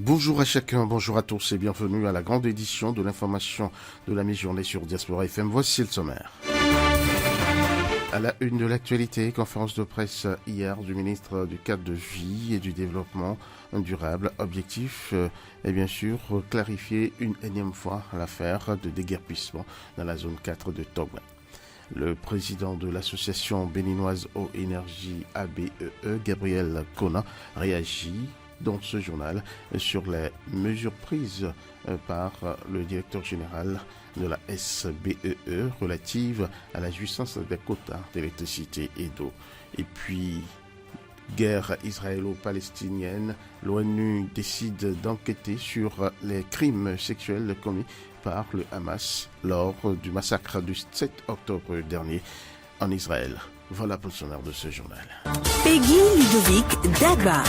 Bonjour à chacun, bonjour à tous et bienvenue à la grande édition de l'information de la mi-journée sur Diaspora FM. Voici le sommaire. À la une de l'actualité, conférence de presse hier du ministre du cadre de vie et du développement durable. Objectif est bien sûr clarifier une énième fois l'affaire de déguerpissement dans la zone 4 de Togouin. Le président de l'association béninoise Eau Énergie ABEE, Gabriel Kona, réagit dans ce journal sur les mesures prises par le directeur général de la SBEE relatives à la jouissance des quotas d'électricité et d'eau. Et puis, guerre israélo-palestinienne, l'ONU décide d'enquêter sur les crimes sexuels commis par le Hamas lors du massacre du 7 octobre dernier en Israël. Voilà pour le sommaire de ce journal. Peggy Ludovic Dagba.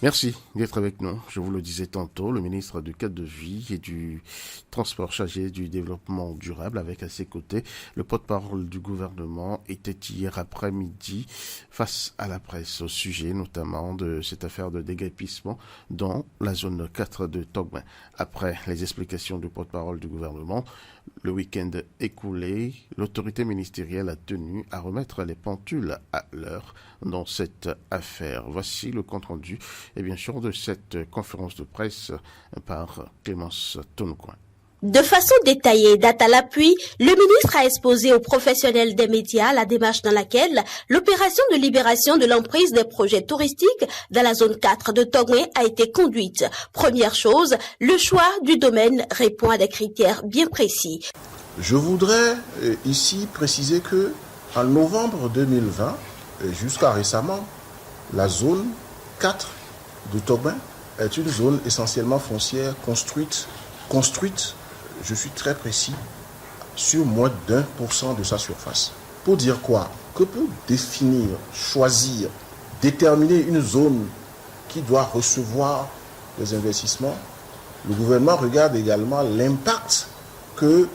Merci d'être avec nous. Je vous le disais tantôt, le ministre du cadre de vie et du transport chargé du développement durable avec à ses côtés le porte-parole du gouvernement était hier après-midi face à la presse au sujet notamment de cette affaire de déguerpissement dans la zone 4 de Togouin. Après les explications du porte-parole du gouvernement, le week-end écoulé, l'autorité ministérielle a tenu à remettre les pendules à l'heure dans cette affaire. Voici le compte-rendu et bien sûr de cette conférence de presse par Clémence Tonoucoin. De façon détaillée et date à l'appui, le ministre a exposé aux professionnels des médias la démarche dans laquelle l'opération de libération de l'emprise des projets touristiques dans la zone 4 de Togouin a été conduite. Première chose, le choix du domaine répond à des critères bien précis. Je voudrais ici préciser que en novembre 2020, jusqu'à récemment, la zone 4 de Togouin est une zone essentiellement foncière construite, je suis très précis, sur moins d'1% de sa surface. Pour dire quoi? Que pour définir, choisir, déterminer une zone qui doit recevoir les investissements, le gouvernement regarde également l'impact que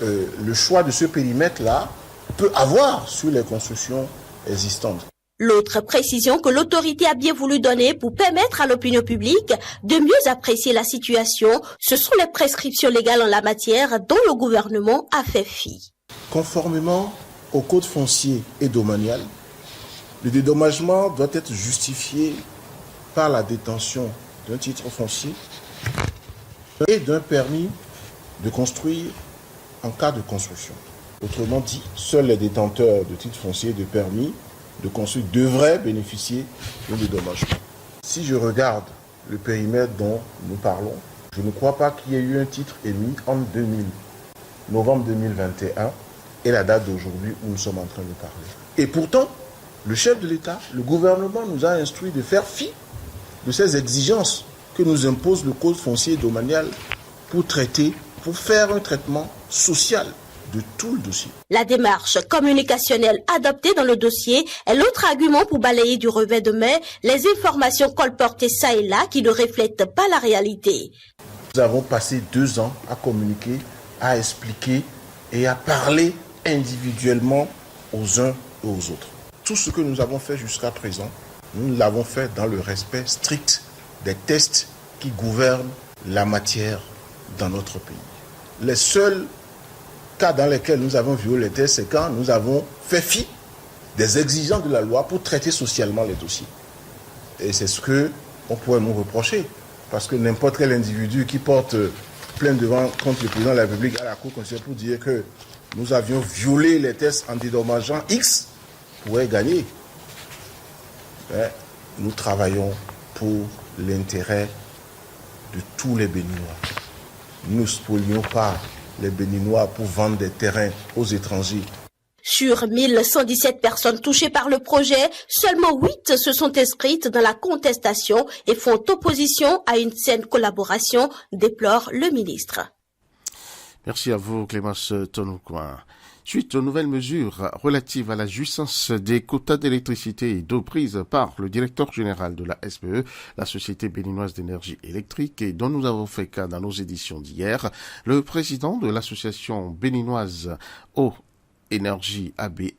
le choix de ce périmètre-là peut avoir sur les constructions existantes. L'autre précision que l'autorité a bien voulu donner pour permettre à l'opinion publique de mieux apprécier la situation, ce sont les prescriptions légales en la matière dont le gouvernement a fait fi. Conformément au code foncier et domanial, le dédommagement doit être justifié par la détention d'un titre foncier et d'un permis de construire en cas de construction. Autrement dit, seuls les détenteurs de titres fonciers et de permis de construire devraient bénéficier d'un dédommagement. Si je regarde le périmètre dont nous parlons, je ne crois pas qu'il y ait eu un titre émis en novembre 2021 et la date d'aujourd'hui où nous sommes en train de parler. Et pourtant, le chef de l'État, le gouvernement nous a instruit de faire fi de ces exigences que nous impose le code foncier domanial pour faire un traitement social de tout le dossier. La démarche communicationnelle adoptée dans le dossier est l'autre argument pour balayer du revers de main les informations colportées ça et là qui ne reflètent pas la réalité. Nous avons passé 2 ans à communiquer, à expliquer et à parler individuellement aux uns et aux autres. Tout ce que nous avons fait jusqu'à présent, nous l'avons fait dans le respect strict des tests qui gouvernent la matière dans notre pays. Les seuls cas dans lesquels nous avons violé les tests, c'est quand nous avons fait fi des exigences de la loi pour traiter socialement les dossiers. Et c'est ce qu'on pourrait nous reprocher. Parce que n'importe quel individu qui porte plainte contre le président de la République à la Cour constitutionnelle pour dire que nous avions violé les tests en dédommageant X pourrait gagner. Mais nous travaillons pour l'intérêt de tous les Béninois. Nous ne spolions pas les Béninois pour vendre des terrains aux étrangers. Sur 1117 personnes touchées par le projet, seulement 8 se sont inscrites dans la contestation et font opposition à une saine collaboration, déplore le ministre. Merci à vous, Clémence Tonoucoin. Suite aux nouvelles mesures relatives à la jouissance des quotas d'électricité et d'eau prises par le directeur général de la SBE, la Société béninoise d'énergie électrique, et dont nous avons fait cas dans nos éditions d'hier, le président de l'association béninoise Eau Énergie ABEE,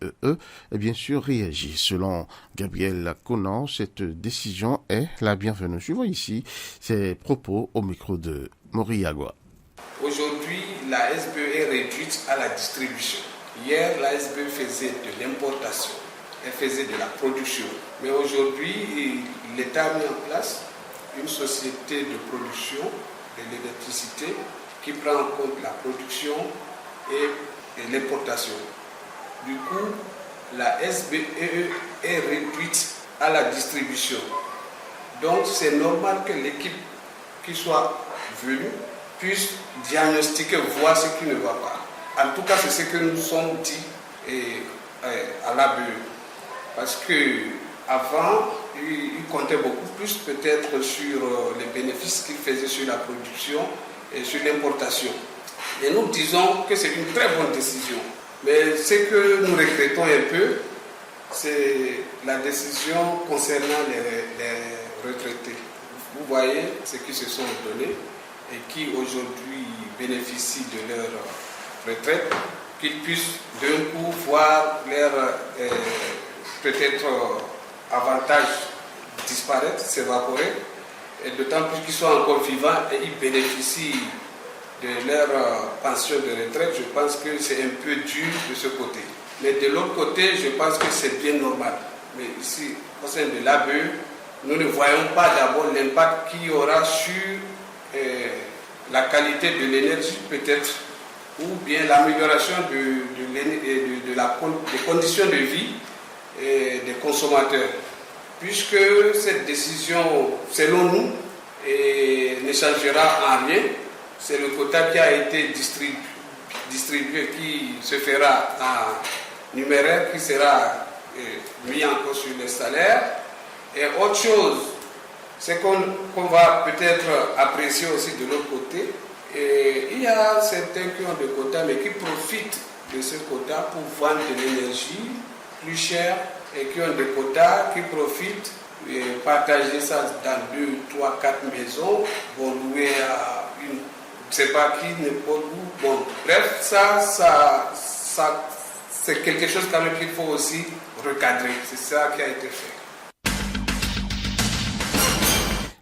bien sûr, réagit. Selon Gabriel Conan, cette décision est la bienvenue. Suivons ici ses propos au micro de Moriagua. Aujourd'hui, la SBE est réduite à la distribution. Hier, la SBE faisait de l'importation, elle faisait de la production. Mais aujourd'hui, l'État a mis en place une société de production de l'électricité qui prend en compte la production et l'importation. Du coup, la SBE est réduite à la distribution. Donc, c'est normal que l'équipe qui soit venue puisse diagnostiquer, voir ce qui ne va pas. En tout cas, c'est ce que nous sommes dit à l'ABE. Parce qu'avant, il comptait beaucoup plus peut-être sur les bénéfices qu'il faisait sur la production et sur l'importation. Et nous disons que c'est une très bonne décision. Mais ce que nous regrettons un peu, c'est la décision concernant les retraités. Vous voyez ceux qui se sont donnés et qui aujourd'hui bénéficient de leur retraite, qu'ils puissent d'un coup voir leur peut-être avantages disparaître, s'évaporer, et d'autant plus qu'ils sont encore vivants et ils bénéficient de leur pension de retraite. Je pense que c'est un peu dur de ce côté. Mais de l'autre côté, je pense que c'est bien normal. Mais ici, au sein de l'ABE, nous ne voyons pas d'abord l'impact qu'il y aura sur la qualité de l'énergie peut-être, ou bien l'amélioration des conditions de vie des consommateurs. Puisque cette décision, selon nous, ne changera en rien. C'est le quota qui a été distribué qui se fera en numéraire, qui sera mis en cause sur les salaires. Et autre chose, c'est qu'on va peut-être apprécier aussi de l'autre côté. Et il y a certains qui ont des quotas, mais qui profitent de ce quota pour vendre de l'énergie plus chère, et qui ont des quotas, qui profitent et partager ça dans 2, 3, 4 maisons, vont louer à une, je ne sais pas qui, n'importe où. Bon, bref, ça c'est quelque chose quand même qu'il faut aussi recadrer. C'est ça qui a été fait.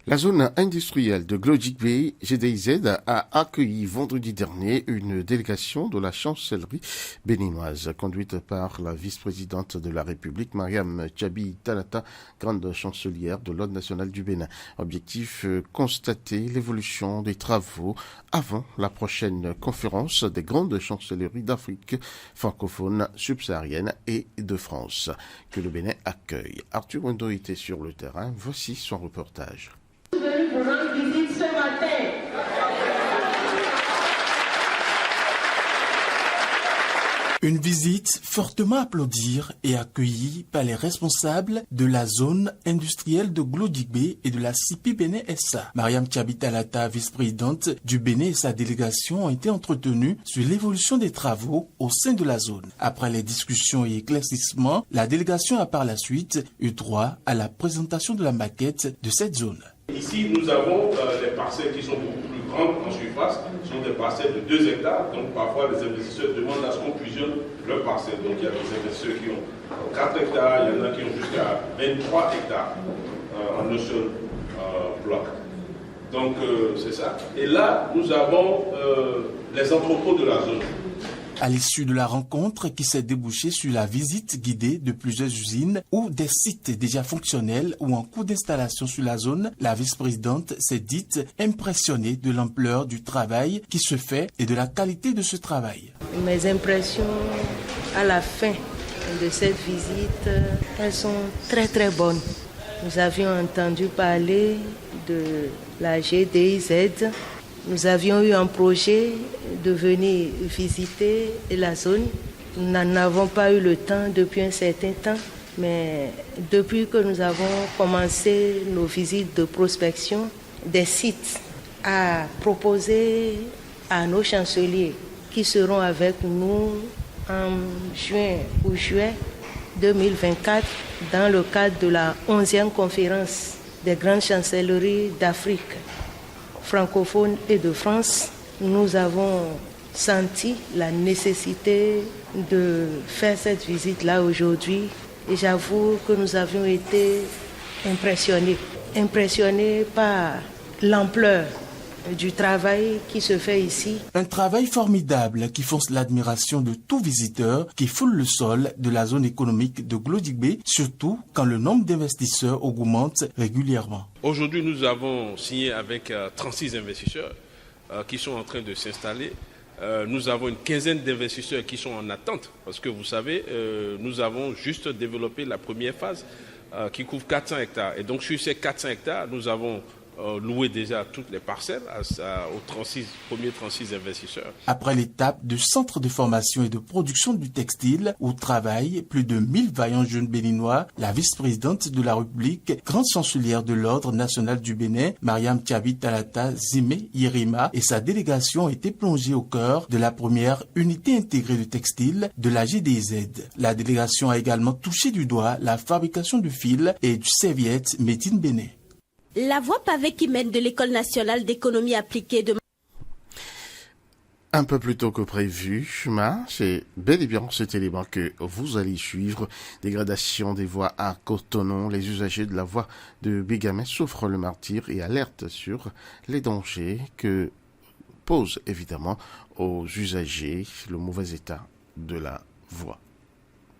La zone industrielle de Glodic Bay, GDIZ, a accueilli vendredi dernier une délégation de la chancellerie béninoise, conduite par la vice-présidente de la République, Mariam Tchabi Talata, grande chancelière de l'Ordre national du Bénin. Objectif, constater l'évolution des travaux avant la prochaine conférence des grandes chancelleries d'Afrique francophone, subsaharienne et de France, que le Bénin accueille. Arthur Wendo était sur le terrain, voici son reportage. Vous rendre visite ce matin. Une visite fortement applaudie et accueillie par les responsables de la zone industrielle de Glodic Bay et de la CIPI Bénin SA. Mariam Tchabi Talata, vice-présidente du Bénin et sa délégation ont été entretenues sur l'évolution des travaux au sein de la zone. Après les discussions et éclaircissements, la délégation a par la suite eu droit à la présentation de la maquette de cette zone. Ici, nous avons des parcelles qui sont beaucoup plus grandes en surface, ce sont des parcelles de 2 hectares, donc parfois les investisseurs demandent à ce qu'on fusionne leurs parcelles. Donc il y a des investisseurs qui ont 4 hectares, il y en a qui ont jusqu'à 23 hectares en un seul bloc. Donc c'est ça. Et là, nous avons les entrepôts de la zone. À l'issue de la rencontre qui s'est débouchée sur la visite guidée de plusieurs usines ou des sites déjà fonctionnels ou en cours d'installation sur la zone, la vice-présidente s'est dite impressionnée de l'ampleur du travail qui se fait et de la qualité de ce travail. Mes impressions à la fin de cette visite, elles sont très très bonnes. Nous avions entendu parler de la GDIZ. Nous avions eu un projet de venir visiter la zone. Nous n'en avons pas eu le temps depuis un certain temps, mais depuis que nous avons commencé nos visites de prospection des sites à proposer à nos chanceliers qui seront avec nous en juin ou juillet 2024 dans le cadre de la 11e conférence des grandes chancelleries d'Afrique francophone et de France. Nous avons senti la nécessité de faire cette visite-là aujourd'hui. Et j'avoue que nous avions été impressionnés par l'ampleur du travail qui se fait ici. Un travail formidable qui force l'admiration de tout visiteur qui foule le sol de la zone économique de Glodjigbe, surtout quand le nombre d'investisseurs augmente régulièrement. Aujourd'hui, nous avons signé avec 36 investisseurs qui sont en train de s'installer. Nous avons une quinzaine d'investisseurs qui sont en attente parce que vous savez, nous avons juste développé la première phase qui couvre 400 hectares. Et donc sur ces 400 hectares, nous avons loué déjà toutes les parcelles aux premiers 36 investisseurs. Après l'étape du centre de formation et de production du textile où travaillent plus de 1000 vaillants jeunes béninois, la vice-présidente de la République, grande chancelière de l'Ordre national du Bénin, Mariam Tchabi Talata Zimé Yerima et sa délégation ont été plongés au cœur de la première unité intégrée de textile de la GDZ. La délégation a également touché du doigt la fabrication de fils et du serviette made in Bénin. La voie pavée qui mène de l'École nationale d'économie appliquée de... Un peu plus tôt que prévu, c'est bel et bien cet élément que vous allez suivre. Dégradation des voies à Cotonou, les usagers de la voie de Bigamès souffrent le martyre et alertent sur les dangers que pose évidemment aux usagers le mauvais état de la voie.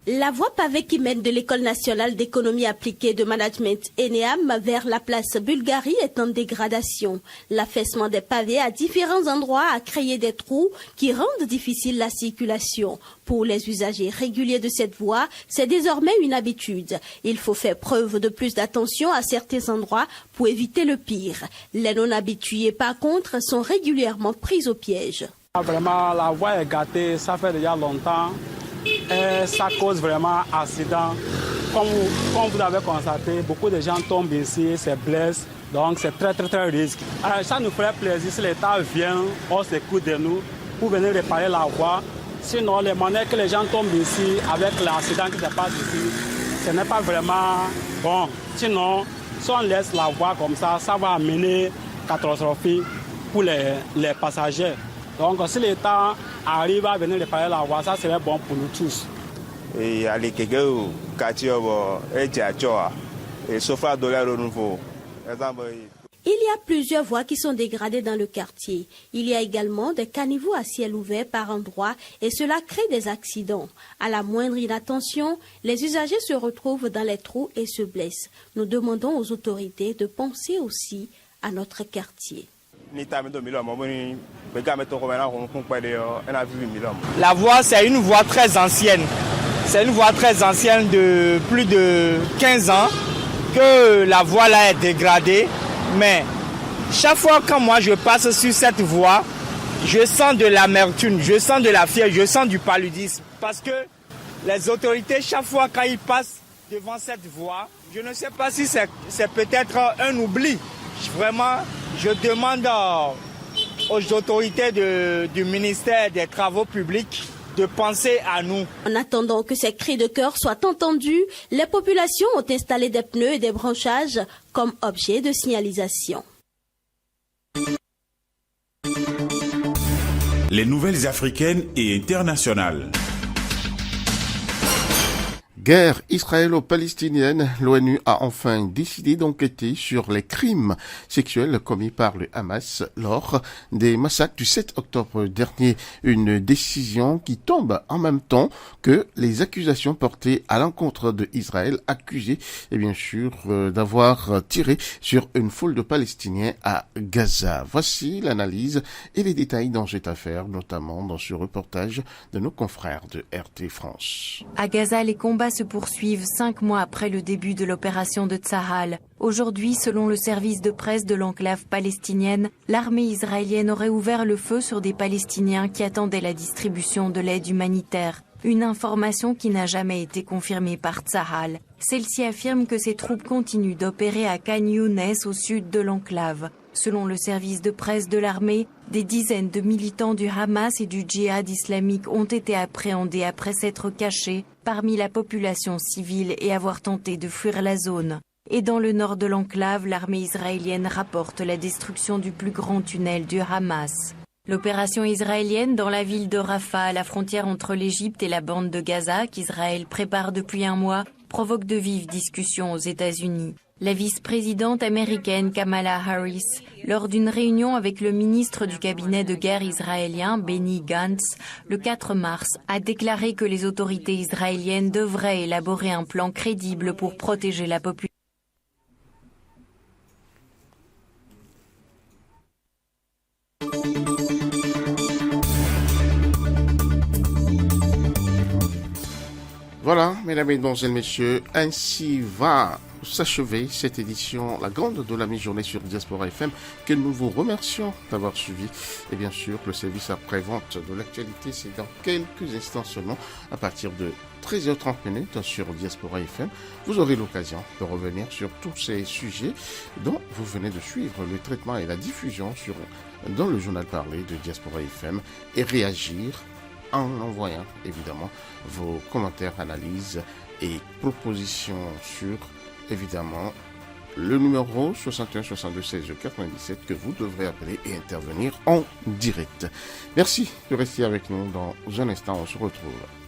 La voie pavée qui mène de l'École nationale d'économie appliquée de management ENEAM vers la place Bulgarie est en dégradation. L'affaissement des pavés à différents endroits a créé des trous qui rendent difficile la circulation. Pour les usagers réguliers de cette voie, c'est désormais une habitude. Il faut faire preuve de plus d'attention à certains endroits pour éviter le pire. Les non-habitués, par contre, sont régulièrement pris au piège. Vraiment, la voie est gâtée, ça fait déjà longtemps. Et ça cause vraiment accident. Comme vous avez constaté, beaucoup de gens tombent ici, se blessent. Donc c'est très risqué. Alors, ça nous ferait plaisir si l'État vient, on s'écoute de nous pour venir réparer la voie. Sinon, les manières que les gens tombent ici avec l'accident qui se passe ici, ce n'est pas vraiment bon. Sinon, si on laisse la voie comme ça, ça va amener catastrophe pour les passagers. Donc si l'État arrive à venir réparer la voie, ça serait bon pour nous tous. Il y a plusieurs voies qui sont dégradées dans le quartier. Il y a également des caniveaux à ciel ouvert par endroits et cela crée des accidents. À la moindre inattention, les usagers se retrouvent dans les trous et se blessent. Nous demandons aux autorités de penser aussi à notre quartier. La voie, c'est une voie très ancienne. C'est une voie très ancienne de plus de 15 ans que la voie là est dégradée. Mais chaque fois quand moi je passe sur cette voie, je sens de l'amertume, je sens de la fièvre, je sens du paludisme. Parce que les autorités, chaque fois quand ils passent devant cette voie, je ne sais pas si c'est peut-être un oubli. Vraiment, je demande aux autorités du ministère des Travaux publics de penser à nous. En attendant que ces cris de cœur soient entendus, les populations ont installé des pneus et des branchages comme objet de signalisation. Les nouvelles africaines et internationales. Guerre israélo-palestinienne, l'ONU a enfin décidé d'enquêter sur les crimes sexuels commis par le Hamas lors des massacres du 7 octobre dernier. Une décision qui tombe en même temps que les accusations portées à l'encontre d'Israël, accusé et bien sûr d'avoir tiré sur une foule de Palestiniens à Gaza. Voici l'analyse et les détails dans cette affaire, notamment dans ce reportage de nos confrères de RT France. À Gaza, les combats se poursuivent 5 mois après le début de l'opération de Tsahal. Aujourd'hui, selon le service de presse de l'enclave palestinienne, l'armée israélienne aurait ouvert le feu sur des Palestiniens qui attendaient la distribution de l'aide humanitaire. Une information qui n'a jamais été confirmée par Tsahal. Celle-ci affirme que ses troupes continuent d'opérer à Khan Younes au sud de l'enclave. Selon le service de presse de l'armée, des dizaines de militants du Hamas et du djihad islamique ont été appréhendés après s'être cachés parmi la population civile et avoir tenté de fuir la zone. Et dans le nord de l'enclave, l'armée israélienne rapporte la destruction du plus grand tunnel du Hamas. L'opération israélienne dans la ville de Rafah, à la frontière entre l'Égypte et la bande de Gaza, qu'Israël prépare depuis un mois, provoque de vives discussions aux États-Unis. La vice-présidente américaine Kamala Harris, lors d'une réunion avec le ministre du cabinet de guerre israélien Benny Gantz, le 4 mars, a déclaré que les autorités israéliennes devraient élaborer un plan crédible pour protéger la population. Voilà, mesdames, mesdemoiselles, messieurs, ainsi va s'achever cette édition, la grande de la mi-journée sur Diaspora FM, que nous vous remercions d'avoir suivi. Et bien sûr, le service après-vente de l'actualité, c'est dans quelques instants seulement, à partir de 13h30 sur Diaspora FM. Vous aurez l'occasion de revenir sur tous ces sujets dont vous venez de suivre le traitement et la diffusion dans le journal parlé de Diaspora FM et réagir en envoyant évidemment vos commentaires, analyses et propositions sur évidemment le numéro 61 62 16 97 que vous devrez appeler et intervenir en direct. Merci de rester avec nous. Dans un instant, on se retrouve.